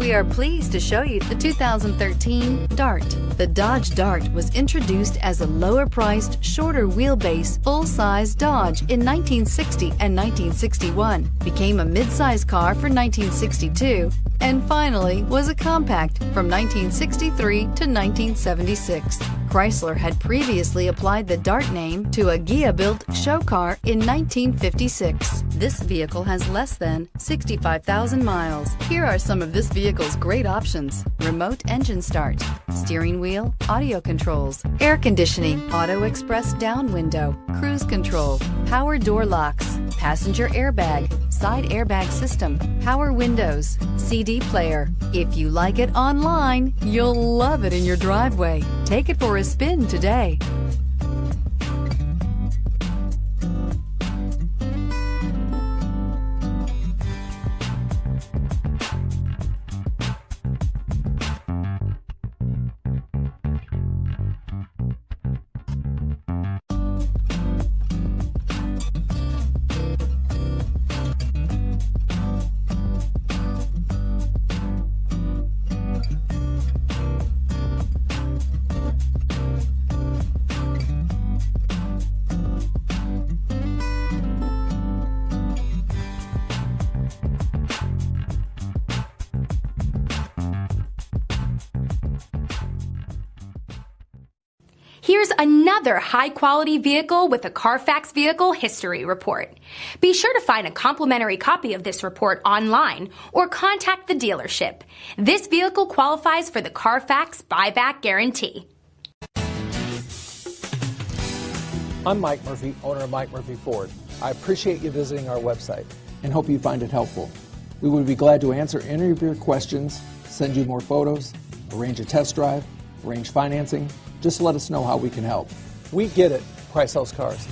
We are pleased to show you the 2013 Dart. The Dodge Dart was introduced as a lower-priced, shorter wheelbase, full-size Dodge in 1960 and 1961, became a mid-size car for 1962, and finally was a compact from 1963 to 1976. Chrysler had previously applied the Dart name to a Ghia-built show car in 1956. This vehicle has less than 65,000 miles. Here are some of this vehicle's great options: remote engine start, steering wheel audio controls, air conditioning, auto express down window, cruise control, power door locks, passenger airbag, side airbag system, power windows, CD player. If you like it online, you'll love it in your driveway. Take it for a spin today. Here's another high-quality vehicle with a Carfax Vehicle History Report. Be sure to find a complimentary copy of this report online or contact the dealership. This vehicle qualifies for the Carfax Buyback Guarantee. I'm Mike Murphy, owner of Mike Murphy Ford. I appreciate you visiting our website and hope you find it helpful. We would be glad to answer any of your questions, send you more photos, arrange a test drive, arrange financing. Just let us know how we can help. We get it. Price sells cars.